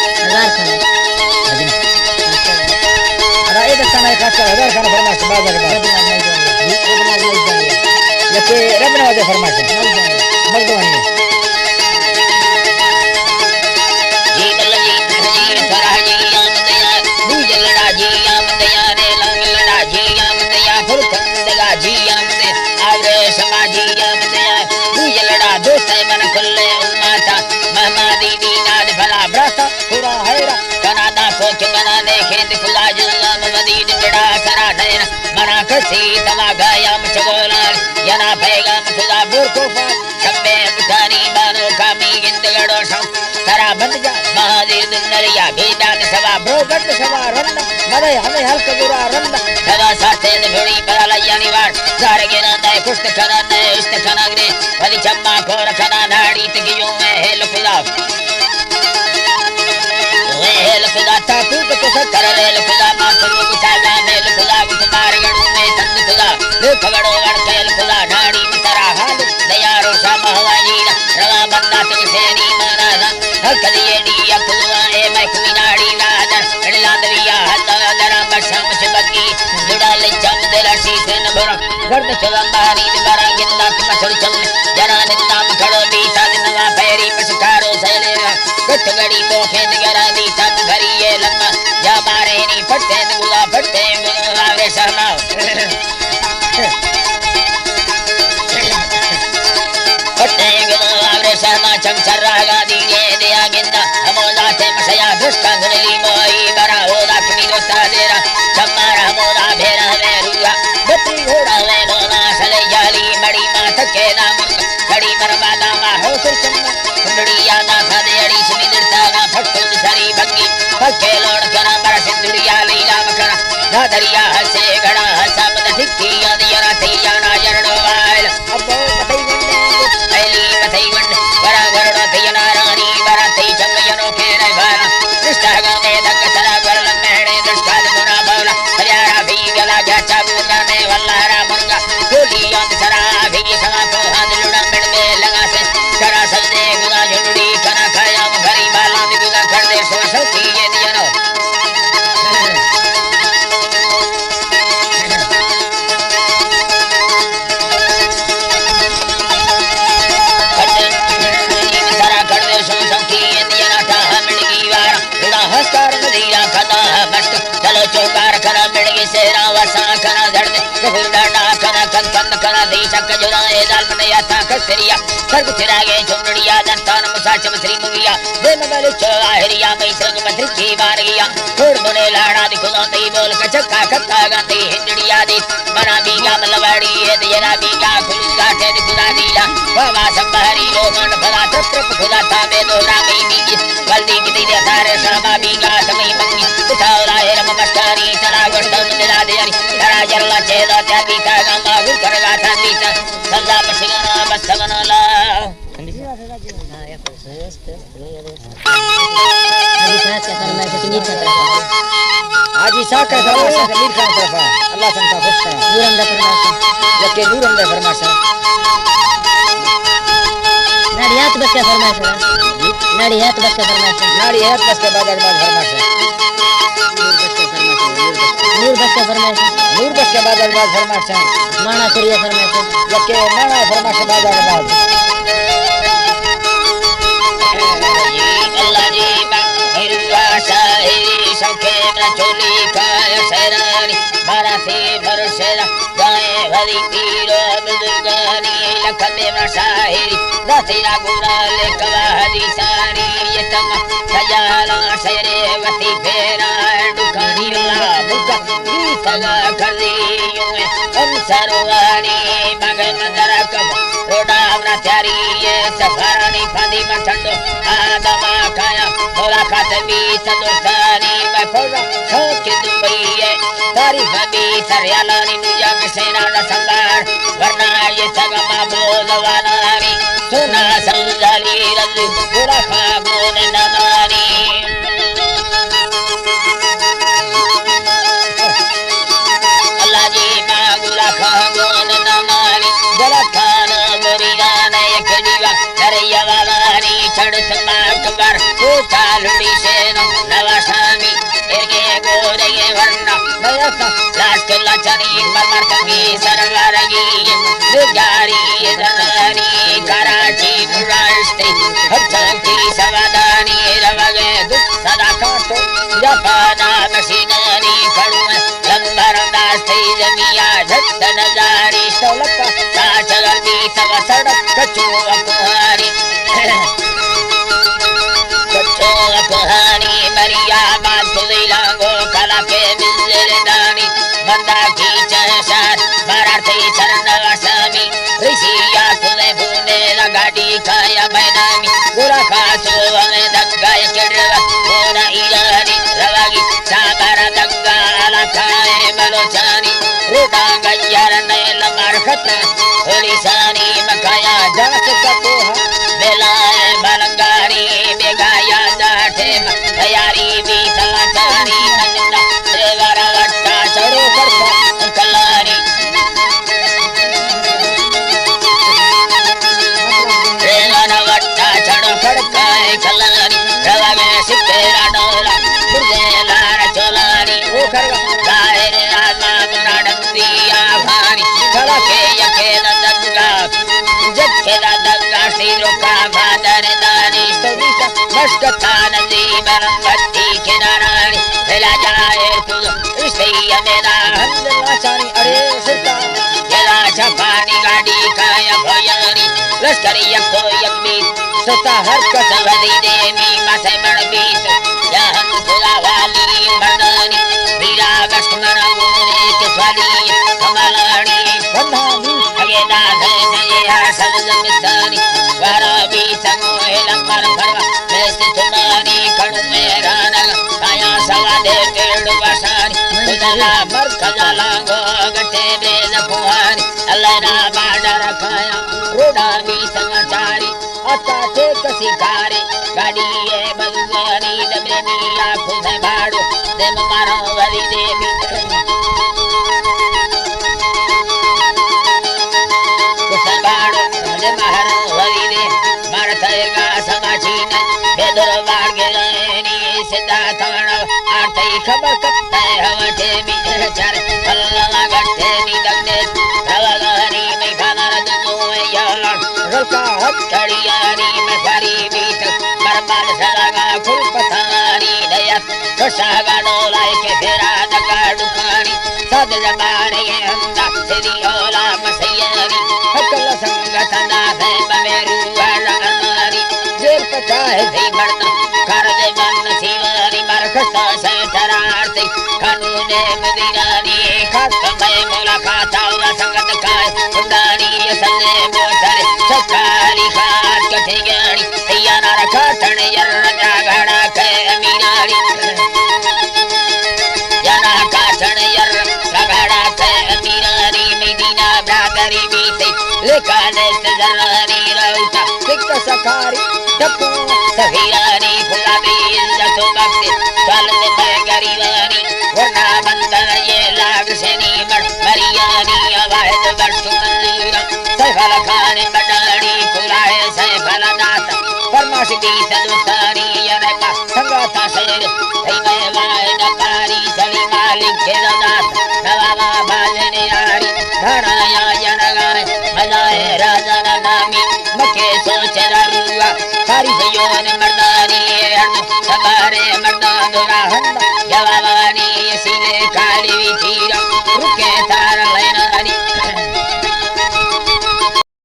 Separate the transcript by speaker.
Speaker 1: 1000 खाना
Speaker 2: अरे ये दस्ताना एक खास 1000 खाना फरमाश बाजार के बाद ये रबना वादे फरमाश मर्दवानी
Speaker 3: कसी तमा गया मुझगोलाल yana पैगाम खुदा बुरकोफा शब्बे बुखारी बानो कामी गिंदगड़ो शम तरा बंद जा महादेव दुन्नरिया बेदान सवा ब्रोगट सवा रंद मरे हमें हल्क बुरा रंद सवा साथे निभड़ी पराला यानिवार सारे गिरांदा कुश्त कराना इश्त करागने वदी चम्मा को रखना नाड़ी तगियो में हेल खुदा हेल खुदा ताकू को सकर हेल खुदा मासू को सागा हेल खुदा उतार गड़ू में तंद खुदा खगड़ो वड़केल खुदा नाड़ी तरा हाल दयारो सामहवाजी रवा बंदा तुसेनी मनाना हकदिए दिया खुदा ए मैं कोई नाड़ी नादर अड़लांदविया हता दरा बशम चबकी जुड़ा ले चम देला शीतन भरा गर्द चलंबारी दरा गिंदा मसल चम जना निंदा खड़ो दी सादनवा पैरी पसकारो सैले कट गड़ी तो खेद गरा दी सब भरिए लम्मा जा मारे नी फटे गुला फटे गुलावे सहना फटे गुलावे सहना चमचर रागा दीजे दिया गिंदा हमोदा ते मसया दुष्टा गुनली मोई बरा होदा कमी दोस्ता देरा चमारा हमोदा भेरा में रुआ बत्ती घोड़ा में बोला सले जाली मड़ी मां थके ना मुंग खड़ी मरमादा मा हो सुर चम्मा कुंडड़िया ना खादे अड़ी सुनिदरता ना फटो सरी भंगी पक्के लोड करा बर सिंदुड़िया लीला मकरा ना दरिया हसे गड़ा हसा मत ठिकी यादिया ना थैया ना जरडो वाल अबो पतई गंडे ऐली पतई गंडे बरा गरडो थैया ना रानी बरा थई चंगयनो के रे बारा निष्ठागा में धक सरा गरल मेहणे दुष्काल गुना बावला हरियाणा भी गला गाचा बुना में वल्लारा मुर्गा गोली याद सरा भी समा को हाथ लुड़ा मिल में लगा से करा सबने गुना झुंडी करा खाया भरी बाला में गुना कर दे सो सौती ये दिया नो सारा कर दे सो सौती ये दिया ना था मिलगी वार गुना हस्कार नदिया खदा मस्त चलो चौकार करा मिलगी सेरा वसा करा धड़ दे डाडा करा कंकन करा दी चक जुराए दाल मनिया था कसरिया सर्ग चिरागे चुंडड़िया दंतान मुसाचम श्री मुगिया दिन बल चोहरिया में संग मधुची बार गया थोड़ मुने लाड़ा दिखुदा तई बोल कचका कत्ता गाती हिंडड़िया दी बना बीगा मलवाड़ी है दियरा बीगा खुलगा ठे दिखुदा दीला बाबा संबहरी लोगन भला ट्रप खुदा था में दोरा में बीगी बल्दी की दे सारे शाबा बीगा समय मंगी उठाओ है रम मस्तारी तरा गोष्ठम दिला देरी तरा जल्ला चेदा त्यागी का गंगा गुर करगा था दीता सदा पसिगना बसगना ला
Speaker 2: हाजी साहब का फरमाश है मीर खान तरफ अल्लाह संता खुश करा
Speaker 1: नूरंदा फरमाश
Speaker 2: यके नूरंदा फरमाश
Speaker 1: नाड़ियात बस का फरमाश है नाड़ियात बस का फरमाश है
Speaker 2: नाड़ियात बस के बाद फरमाश है
Speaker 1: नूर बस का फरमाश है
Speaker 2: नूर बस के बाद फरमाश है
Speaker 1: माना सूर्य फरमाश है
Speaker 2: यके माना फरमाश बाद
Speaker 3: अल्लाह जी हिरुआ शाही सौखे न चोली काय सरानी बारा से भरसेरा गाए भरी पीरो बुजुर्गानी लखने न शाही रातेरा गुरा ले कवाहदी सारी ये तम सयाला शेरे वती फेरा दुखानी ला बुका सगा खली यूं हम सरवानी मगन दरकब रोडा न त्यारी ये सफरानी फंदी में ठंडो आदमा खाया बोला खातबी सदोस्तानी मैं फोड़ा छोके दुबई है तारीफ भी सरयालानी नुजा में सेना न संगार वरना ये सगमा बोलवानानी सुना संजाली रजू बुरा खागोन नमानी अल्लाह जी बागुला खागोन नमानी जरा खाना मुरीदान एक जीवा करैया वालानी चढ़ समार कबर ओ चालुड़ी से न Las que la chani marmar kangi sarvaragi Nugari zanani Karachi murashti Hapchanti savadani ravage Sadakato Japana masinani karume Lambaram dasti zamiya Jhatta nazari Stolaka Sachagardi savasadak Kachu akuhari Kachu akuhari Maria Banthulilango Kalake Miziridani Mandaki Chashar Mararthi Charnavasami Rishiya Kule Pune Lagadi Kaya Bainami Gurakasu Ame Daggaya Chedra Puna Ilani Ravagi Sabara Dagga Alakaya Malochani Rudanga Yarane Lamarkata Ulisani Makaya Jasika Poha Velae Balangari Megaya Datem Tayari Vitalachari Manjuna Devaravatta Charu Karsa Kalari Devaravatta Charu Karkai Kalari Ravage Sikkera Dola Murjela Cholari Zaire Rama Munadamri Avani Kalake Yakeda Dagga Jakeda Dagga Siruka Vadare Dani Stovita Mashkatana Zibaram Vatti Kinarani Velajair Kudu Ishtiya Mena Handalachani Are Sirta Yela Chapani Gadi Kaya Bhoyani Lashkari Yakko Yakmit Sota Harka Savadi Demi Masai Marabit Yahan Kula Wali Mardani Vira Vashkamana Mune Kiswali Kamalani Vandhani Ageda Dhanaya Savzamitani Varabi Samuhelam Markarva Mesti Tumani Kanumerana Kaya Savade Tedu Vasani Kudala Markajalango Gate Beza Puhani Alana Badara Kaya Rudami Samachari Atta Teka Sikari Gadi E Bazani Dabeni Akuse Badu Demamaro Vali Devi Kusabadu Demaharo Vali Devi Maratayga Samachina Bedoro Vargelani Siddhatana Artai Khabar Kapta Havatemi Char Allala Gatemi Dagnet Ravagani Mekhanara Dunuya Ralka Hattariyani Mefari Vit Marmal Salaga Kulpatani Dayat Kashaga Dolai Kefira Dagadukani Sadramani Yanda Sidi Ola Masayani Hakala Sangatana Bameru Vara Armani Jir Patahe Marna Karade Vanna Sivani Markasta Santararti Kanune Medinani Kastamay Mulakata Sangatakai Sundani Yasane Motare Sakari Khat Katigani Yanara Katane Yarana Gana Kaminari Yana Katane Yarana Gana Kaminari Medina Bradari Vite Lekanes Zarani Rauta Tikka Sakari Tapu Sahirani Pulabi Zato Bhakti Salde Bagarivani Varna Bandana Yela Vishani Mariani Avahid Varshu Mandira Saifala Khani Badani Kulahe Saifala Nata Farmashiki Sadutani Yanapa Sangata Sayed Taimai Vaidakari Salima Linkedanata Navama Bhajani Ari Dhanaya Yanagai Malaye Rajana Nami Make Sochararuva Kari Sayon Mardani Erno Sabare Mardandura Handa Yavavani Sile Kali Vitira Ruke Tara Lenani